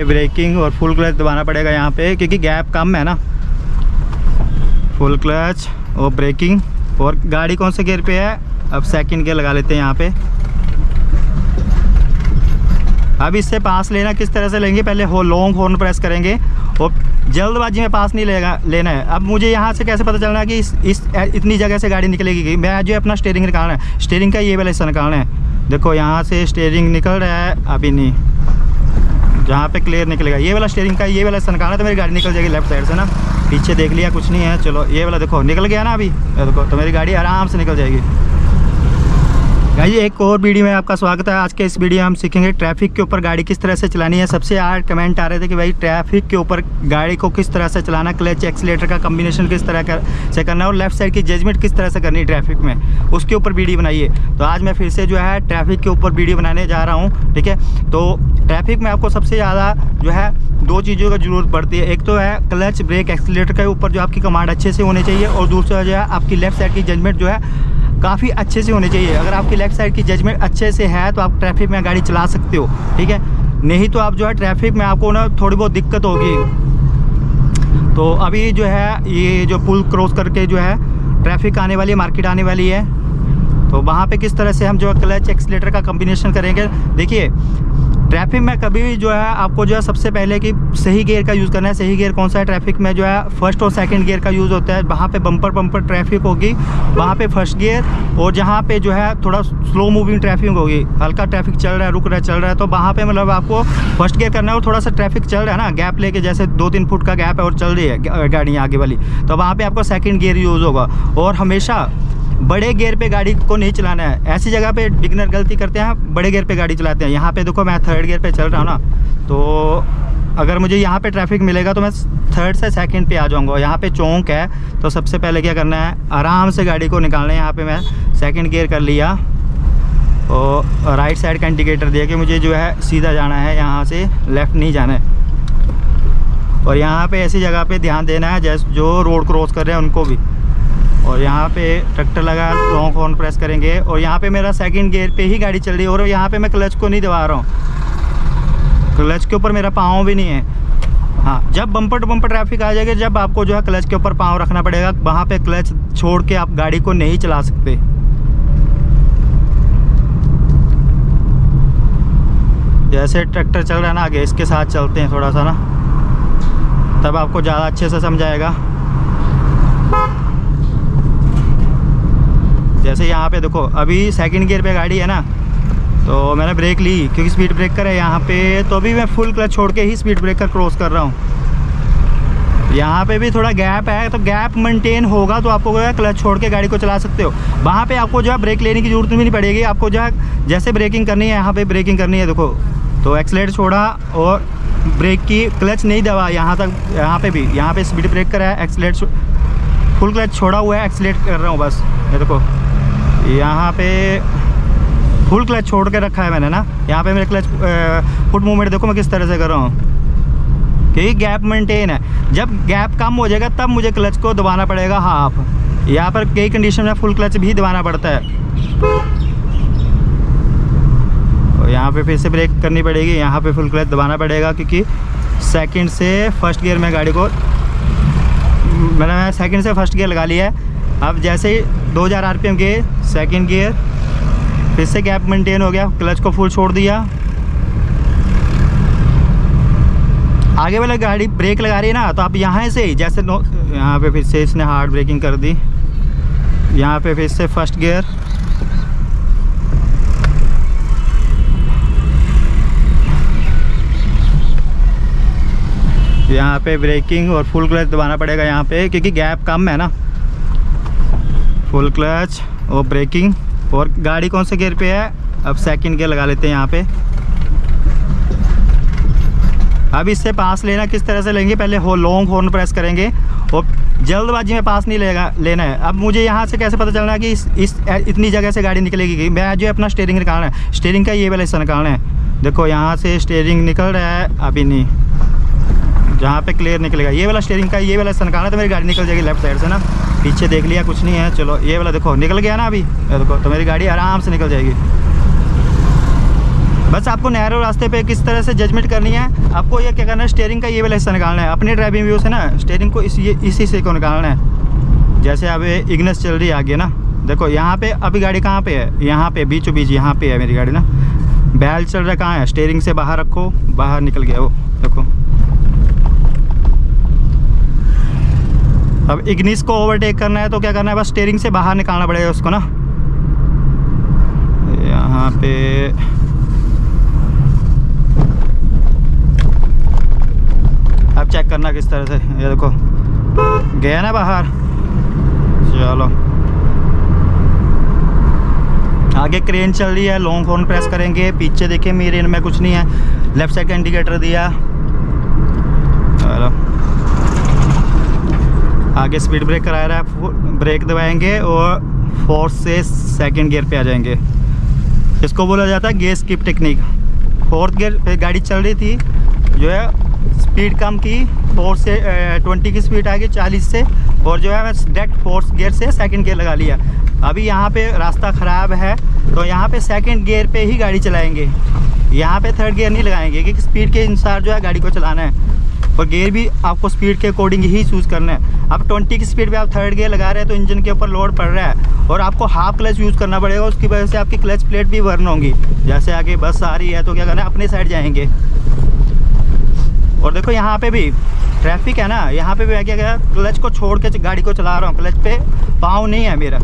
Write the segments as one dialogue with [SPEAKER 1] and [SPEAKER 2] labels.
[SPEAKER 1] Breaking और full clutch दबाना पड़ेगा यहाँ पे, क्योंकि गैप कम है ना। फुल क्लच और ब्रेकिंग। और गाड़ी कौन से गियर पे है, अब सेकंड गियर लगा लेते हैं यहाँ पे। अब इससे पास लेना किस तरह से लेंगे, पहले लॉन्ग हॉर्न प्रेस करेंगे और जल्दबाजी में पास नहीं लेना है। अब मुझे यहाँ से कैसे पता चलना है कि इस इतनी जगह से गाड़ी निकलेगी। मैं जो अपना स्टीयरिंग निकालना है, स्टीयरिंग का ये वाला हिस्सा निकालना है। देखो यहाँ से स्टीयरिंग निकल रहा है, अभी नहीं, जहाँ पे क्लियर निकलेगा ये वाला स्टीयरिंग का ये वाला हिस्सा निकालना है, तो मेरी गाड़ी निकल जाएगी लेफ्ट साइड से ना। पीछे देख लिया कुछ नहीं है, चलो ये वाला देखो निकल गया ना अभी, देखो तो मेरी गाड़ी आराम से निकल जाएगी। भाई एक और वीडियो में आपका स्वागत है। आज के इस वीडियो में हम सीखेंगे ट्रैफिक के ऊपर गाड़ी किस तरह से चलानी है। सबसे आज कमेंट आ रहे थे कि भाई ट्रैफिक के ऊपर गाड़ी को किस तरह से चलाना, क्लच एक्सीलेटर का कॉम्बिनेशन किस तरह से करना और लेफ्ट साइड की जजमेंट किस तरह से करनी ट्रैफिक में, उसके ऊपर वीडियो बनाइए। तो आज मैं फिर से जो है ट्रैफिक के ऊपर वीडियो बनाने जा रहा हूँ, ठीक है। तो ट्रैफिक में आपको सबसे ज़्यादा जो है दो चीज़ों की ज़रूरत पड़ती है। एक तो है क्लच ब्रेक एक्सीलेटर के ऊपर जो आपकी कमांड अच्छे से होनी चाहिए, और दूसरा जो है आपकी लेफ्ट साइड की जजमेंट जो है काफ़ी अच्छे से होनी चाहिए। अगर आपकी लेफ्ट साइड की जजमेंट अच्छे से है तो आप ट्रैफिक में गाड़ी चला सकते हो, ठीक है। नहीं तो आप जो है ट्रैफिक में आपको ना थोड़ी बहुत दिक्कत होगी। तो अभी जो है ये जो पुल क्रॉस करके जो है ट्रैफिक आने वाली है, मार्केट आने वाली है, तो वहाँ पे किस तरह से हम जो है क्लच एक्सीलेटर का कॉम्बिनेशन करेंगे। देखिए ट्रैफिक में कभी भी जो है आपको जो है सबसे पहले कि सही गियर का यूज़ करना है। सही गियर कौन सा है ट्रैफिक में, जो है फर्स्ट और सेकंड गियर का यूज़ होता है। वहाँ पे बम्पर ट्रैफिक होगी वहाँ पे फर्स्ट गियर, और जहाँ पे जो है थोड़ा स्लो मूविंग ट्रैफिक होगी, हल्का ट्रैफिक चल रहा है, रुक रहा है, चल रहा है, तो वहाँ पे मतलब आपको फर्स्ट गियर करना है। और थोड़ा सा ट्रैफिक चल रहा है ना, गैप लेके, जैसे 2-3 फुट का गैप है और चल रही है गाड़ी आगे वाली, तो वहाँ पर आपको सेकेंड गियर यूज़ होगा। और हमेशा बड़े गियर पे गाड़ी को नहीं चलाना है। ऐसी जगह पे बिगिनर गलती करते हैं, बड़े गियर पे गाड़ी चलाते हैं। यहाँ पे देखो मैं थर्ड गियर पे चल रहा हूँ ना, तो अगर मुझे यहाँ पे ट्रैफिक मिलेगा तो मैं थर्ड से सेकंड पे आ जाऊँगा। यहाँ पे चौक है, तो सबसे पहले क्या करना है, आराम से गाड़ी को निकालना है। यहाँ पे मैं सेकंड गियर कर लिया और राइट साइड का इंडिकेटर दिया कि मुझे जो है सीधा जाना है, यहाँ से लेफ़्ट नहीं जाना है। और यहाँ पर ऐसी जगह पर ध्यान देना है जैसे जो रोड क्रॉस कर रहे हैं उनको भी। और यहाँ पे ट्रैक्टर लगा, लॉन्ग हॉर्न प्रेस करेंगे, और यहाँ पे मेरा सेकंड गियर पे ही गाड़ी चल रही है, और यहाँ पे मैं क्लच को नहीं दबा रहा हूँ, क्लच के ऊपर मेरा पाँव भी नहीं है। हाँ, जब बम्पर टू बम्पर ट्रैफिक आ जाएगा, जब आपको जो है क्लच के ऊपर पाँव रखना पड़ेगा, वहाँ पे क्लच छोड़ के आप गाड़ी को नहीं चला सकते। जैसे ट्रैक्टर चल रहा है ना आगे, इसके साथ चलते हैं थोड़ा सा ना, तब आपको ज़्यादा अच्छे से समझाएगा। जैसे यहाँ पे देखो अभी सेकंड गियर पे गाड़ी है ना, तो मैंने ब्रेक ली क्योंकि स्पीड ब्रेकर है यहाँ पे, तो अभी मैं फुल क्लच छोड़ के ही स्पीड ब्रेकर क्रॉस कर रहा हूँ। यहाँ पे भी थोड़ा गैप है, तो गैप मेंटेन होगा तो आपको जो है क्लच छोड़ के गाड़ी को चला सकते हो। वहाँ पे आपको जो है ब्रेक लेने की ज़रूरत भी नहीं पड़ेगी। आपको जो है जैसे ब्रेकिंग करनी है, यहाँ पर ब्रेकिंग करनी है, देखो तो एक्सीलेटर छोड़ा और ब्रेक की क्लच नहीं दबा यहाँ तक। यहाँ पर भी यहाँ पर स्पीड ब्रेकर है, एक्सीलेटर फुल क्लच छोड़ा हुआ है, एक्सीलेटर कर रहा हूँ बस। ये देखो यहाँ पे फुल क्लच छोड़ के रखा है मैंने ना। यहाँ पे मेरे क्लच फुट मूवमेंट देखो मैं किस तरह से कर रहा हूँ, क्योंकि गैप मेंटेन है। जब गैप कम हो जाएगा तब मुझे क्लच को दबाना पड़ेगा हाफ। यहाँ पर कई कंडीशन में फुल क्लच भी दबाना पड़ता है, तो यहाँ पे फिर से ब्रेक करनी पड़ेगी, यहाँ पे फुल क्लच दबाना पड़ेगा, क्योंकि सेकंड से फर्स्ट गियर में गाड़ी को मैंने सेकंड से फर्स्ट गियर लगा लिया है। अब जैसे ही 2000 RPM के सेकंड गियर, फिर से गैप मेंटेन हो गया, क्लच को फुल छोड़ दिया। आगे वाला गाड़ी ब्रेक लगा रही है ना, तो आप यहाँ से ही जैसे यहाँ पे फिर से इसने हार्ड ब्रेकिंग कर दी, यहाँ पे फिर से फर्स्ट गियर, यहाँ पे ब्रेकिंग और फुल क्लच दबाना पड़ेगा यहाँ पे, क्योंकि गैप कम है ना। फुल क्लच और ब्रेकिंग, और गाड़ी कौन से गियर पे है, अब सेकंड गियर लगा लेते हैं यहाँ पे। अब इससे पास लेना किस तरह से लेंगे, पहले लॉन्ग हॉर्न प्रेस करेंगे और जल्दबाजी में पास नहीं लेना है। अब मुझे यहाँ से कैसे पता चलना है कि इस इतनी जगह से गाड़ी निकलेगी। मैं जो अपना स्टीयरिंग निकालना है, स्टीयरिंग का ये वाला हिस्सा निकालना है। देखो यहाँ से स्टीयरिंग निकल रहा है, अभी नहीं, जहाँ पे क्लियर निकलेगा ये वाला स्टीयरिंग का ये वाला हिस्सा निकालना है, तो मेरी गाड़ी निकल जाएगी लेफ्ट साइड से ना। पीछे देख लिया कुछ नहीं है, चलो ये वाला देखो निकल गया ना अभी, देखो तो मेरी गाड़ी आराम से निकल जाएगी। बस आपको नैरो रास्ते पे किस तरह से जजमेंट करनी है, आपको ये क्या करना है, स्टीयरिंग का ये वाला हिस्सा निकालना है अपने ड्राइविंग व्यू से ना, स्टीयरिंग को इसी से को निकालना है। जैसे अब इग्निस चल रही है आगे ना, देखो यहाँ पे अभी गाड़ी कहाँ पे है, यहाँ पे बीचों बीच यहाँ पे है मेरी गाड़ी ना। बैल चल रहा है कहाँ है, स्टीयरिंग से बाहर रखो, बाहर निकल गया वो देखो। अब इग्निस को ओवरटेक करना है तो क्या करना है, बस स्टीयरिंग से बाहर निकालना पड़ेगा उसको ना। यहाँ पे अब चेक करना किस तरह से, ये देखो गया ना बाहर। चलो आगे क्रेन चल रही है, लॉन्ग हॉर्न प्रेस करेंगे। पीछे देखिए मेरे में कुछ नहीं है, लेफ्ट साइड का इंडिकेटर दिया। चलो आगे स्पीड ब्रेक करा रहा है, ब्रेक दबाएंगे और फोर्थ से सेकंड गियर पे आ जाएंगे। इसको बोला जाता है gear skip technique. Fourth gear पे गाड़ी चल रही थी, जो है स्पीड कम की, 4 से 20 की स्पीड आ गई 40 से, और जो है मैं डायरेक्ट फोर्थ गियर से सेकंड गियर लगा लिया। अभी यहाँ पे रास्ता ख़राब है तो यहाँ पे सेकंड गियर पे ही गाड़ी चलाएंगे, यहाँ पे थर्ड गियर नहीं लगाएंगे, क्योंकि स्पीड के अनुसार जो है गाड़ी को चलाना है, और गियर भी आपको स्पीड के अकॉर्डिंग ही चूज़ करना है। अब 20 की स्पीड पे आप थर्ड गियर लगा रहे हैं तो इंजन के ऊपर लोड पड़ रहा है, और आपको हाफ क्लच यूज़ करना पड़ेगा, उसकी वजह से आपकी क्लच प्लेट भी बर्न होंगी। जैसे आगे बस आ रही है तो क्या करना है, अपने साइड जाएंगे। और देखो यहाँ पे भी ट्रैफिक है ना, यहाँ पे भी मैं क्या किया, क्लच को छोड़ के गाड़ी को चला रहा हूँ, क्लच पे पाँव नहीं है मेरा।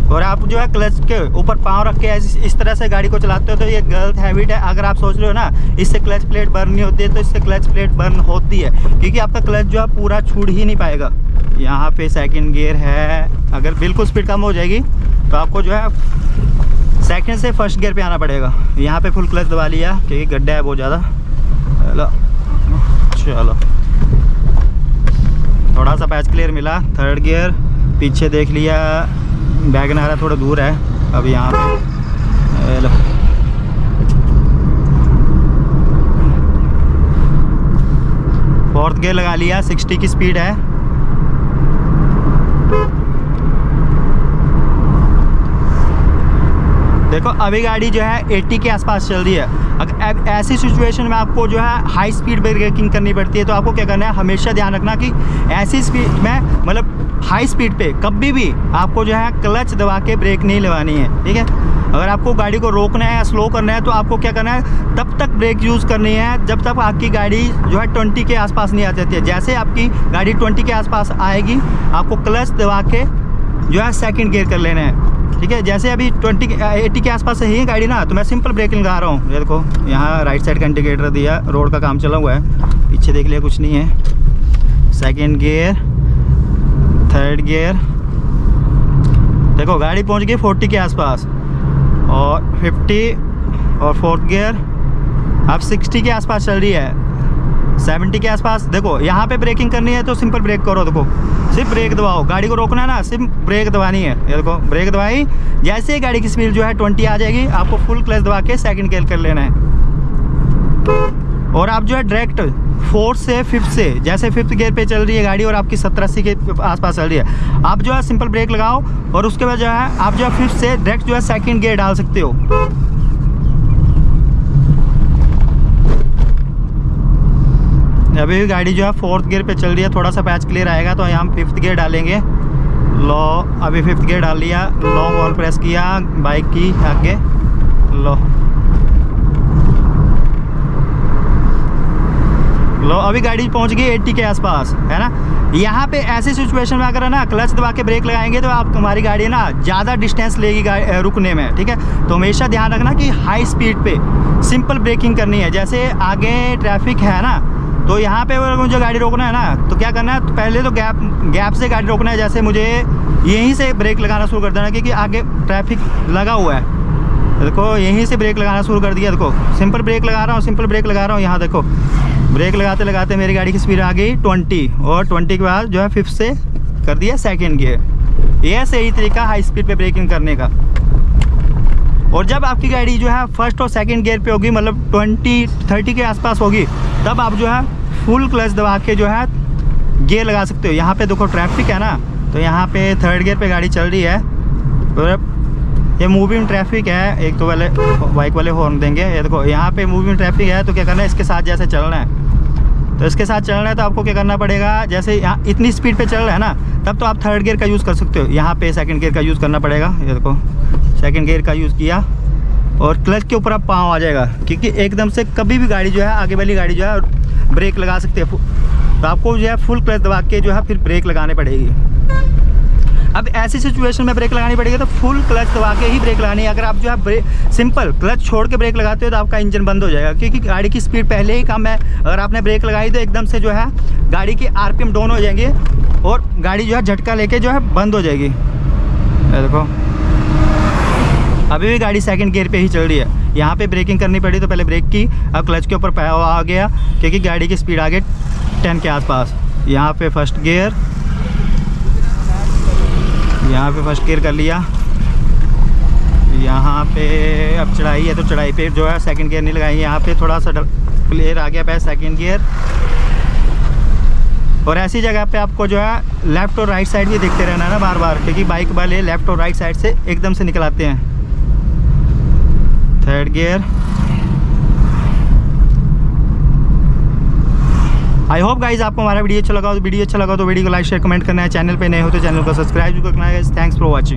[SPEAKER 1] और आप जो है क्लच के ऊपर पाँव रख के इस तरह से गाड़ी को चलाते हो तो ये गलत हैबिट है। अगर आप सोच रहे हो ना इससे क्लच प्लेट बर्न नहीं होती है, तो इससे क्लच प्लेट बर्न होती है, क्योंकि आपका क्लच जो है पूरा छूट ही नहीं पाएगा। यहाँ पे सेकंड गियर है, अगर बिल्कुल स्पीड कम हो जाएगी तो आपको जो है सेकंड से फर्स्ट गियर पे आना पड़ेगा। यहाँ पे फुल क्लच दबा लिया क्योंकि गड्ढा है बहुत ज़्यादा। चलो थोड़ा सा पैच क्लियर मिला, थर्ड गियर पीछे देख लिया, वैगनआर थोड़ा दूर है। अब यहाँ पे लो फोर्थ गियर लगा लिया, 60 की स्पीड है। देखो अभी गाड़ी जो है 80 के आसपास चल रही है। अगर ऐसी सिचुएशन में आपको जो है हाई स्पीड ब्रेकिंग करनी पड़ती है, तो आपको क्या करना है, हमेशा ध्यान रखना कि ऐसी स्पीड में, मतलब हाई स्पीड पे कभी भी आपको जो है क्लच दबा के ब्रेक नहीं लगानी है, ठीक है। अगर आपको गाड़ी को रोकना है या स्लो करना है तो आपको क्या करना है, तब तक ब्रेक यूज़ करनी है जब तक आपकी गाड़ी जो है 20 के आसपास नहीं आ जाती है। जैसे आपकी गाड़ी 20 के आसपास आएगी, आपको क्लच दबा के जो है सेकंड गियर कर लेना है, ठीक है। जैसे अभी 80 के आसपास है गाड़ी ना, तो मैं सिंपल ब्रेकिंग लगा रहा हूँ। ये देखो यहाँ राइट साइड का इंडिकेटर दिया, रोड का काम चला हुआ है, पीछे देख लिया कुछ नहीं है। सेकंड गियर, थर्ड गियर, देखो गाड़ी पहुँच गई 40 के आसपास, और 50 और फोर्थ गियर अब 60 के आसपास चल रही है, 70 के आसपास। देखो यहाँ पे ब्रेकिंग करनी है तो सिंपल ब्रेक करो, देखो सिर्फ ब्रेक दबाओ। गाड़ी को रोकना है ना, सिर्फ ब्रेक दबानी है। ये देखो ब्रेक दबाई, जैसे ही गाड़ी की स्पीड जो है 20 आ जाएगी, आपको फुल क्लच दबा के सेकंड गियर कर लेना है। और आप जो है डायरेक्ट फोर्थ से फिफ्थ से, जैसे फिफ्थ गियर पे चल रही है गाड़ी और आपकी 70-80 के आसपास चल रही है, आप जो है सिंपल ब्रेक लगाओ, और उसके बाद जो है आप जो है फिफ्थ से डायरेक्ट जो है सेकंड गियर डाल सकते हो। अभी गाड़ी जो है फोर्थ गियर पे चल रही है, थोड़ा सा पैच क्लियर आएगा तो यहाँ हम फिफ्थ गियर डालेंगे। लो अभी फिफ्थ गियर डाल लिया, लॉन्ग हॉर्न प्रेस किया बाइक की आगे। लो अभी गाड़ी पहुंच गई 80 के आसपास, है ना। यहाँ पे ऐसी सिचुएशन में अगर है ना क्लच दबा के ब्रेक लगाएंगे तो आप हमारी गाड़ी ना ज़्यादा डिस्टेंस लेगी रुकने में, ठीक है। तो हमेशा ध्यान रखना कि हाई स्पीड पे सिंपल ब्रेकिंग करनी है। जैसे आगे ट्रैफिक है ना, तो यहाँ पे मुझे गाड़ी रोकना है ना, तो क्या करना है, तो पहले तो गैप से गाड़ी रोकना है। जैसे मुझे यहीं से ब्रेक लगाना शुरू कर देना, क्योंकि आगे ट्रैफिक लगा हुआ है। देखो यहीं से ब्रेक लगाना शुरू कर दिया, देखो सिंपल ब्रेक लगा रहा हूँ, सिंपल ब्रेक लगा रहा हूँ। यहाँ देखो ब्रेक लगाते लगाते मेरी गाड़ी की स्पीड आ गई 20, और 20 के बाद जो है फिफ्थ से कर दिया सेकंड गियर। यह सही तरीका हाई स्पीड पे ब्रेकिंग करने का। और जब आपकी गाड़ी जो है फर्स्ट और सेकंड गियर पे होगी, मतलब 20-30 के आसपास होगी, तब आप जो है फुल क्लच दबा के जो है गियर लगा सकते हो। यहाँ पे देखो ट्रैफिक है ना, तो यहाँ पे थर्ड गियर पे गाड़ी चल रही है, ये मूविंग ट्रैफिक है, एक तो वाले बाइक वाले हॉर्न देंगे। ये देखो यहाँ पे मूविंग ट्रैफिक है, तो क्या करना है, इसके साथ जैसे चलना है, तो इसके साथ चलना है तो आपको क्या करना पड़ेगा, जैसे यहाँ इतनी स्पीड पे चल रहा है ना, तब तो आप थर्ड गियर का यूज़ कर सकते हो। यहाँ पे सेकंड गियर का यूज़ करना पड़ेगा। ये देखो सेकंड गियर का यूज़ किया और क्लच के ऊपर आप पाँव आ जाएगा, क्योंकि एकदम से कभी भी गाड़ी जो है, आगे वाली गाड़ी जो है ब्रेक लगा सकते हैं, तो आपको जो है फुल क्लच दबा के जो है फिर ब्रेक लगाने पड़ेगी। अब ऐसी सिचुएशन में ब्रेक लगानी पड़ेगी तो फुल क्लच दबा के ही ब्रेक लगानी है। अगर आप जो है सिंपल क्लच छोड़ के ब्रेक लगाते हो तो आपका इंजन बंद हो जाएगा, क्योंकि गाड़ी की स्पीड पहले ही कम है। अगर आपने ब्रेक लगाई तो एकदम से जो है गाड़ी की आरपीएम डाउन हो जाएंगे और गाड़ी जो है झटका लेके जो है बंद हो जाएगी। देखो अभी भी गाड़ी सेकंड गियर पे ही चल रही है। यहाँ पे ब्रेकिंग करनी पड़ी तो पहले ब्रेक की, अब क्लच के ऊपर पैर आ गया, क्योंकि गाड़ी की स्पीड आ गई 10 के आसपास। यहाँ पे फर्स्ट गियर, यहाँ पे फर्स्ट गियर कर लिया। यहाँ पे अब चढ़ाई है तो चढ़ाई पे जो है सेकंड गियर नहीं लगाएंगे। यहाँ पे थोड़ा सा क्लियर आ गया पे सेकंड गियर। और ऐसी जगह पे आपको जो है लेफ़्ट और राइट साइड भी देखते रहना है ना बार बार, क्योंकि बाइक वाले लेफ़्ट और राइट साइड से एकदम से निकल आते हैं। Third gear. I hope guys आपको हमारा वीडियो अच्छा लगा हो तो वीडियो को लाइक शेयर कमेंट करना है। चैनल पे नए हो तो चैनल को सब्सक्राइब भी करना है। Thanks for watching.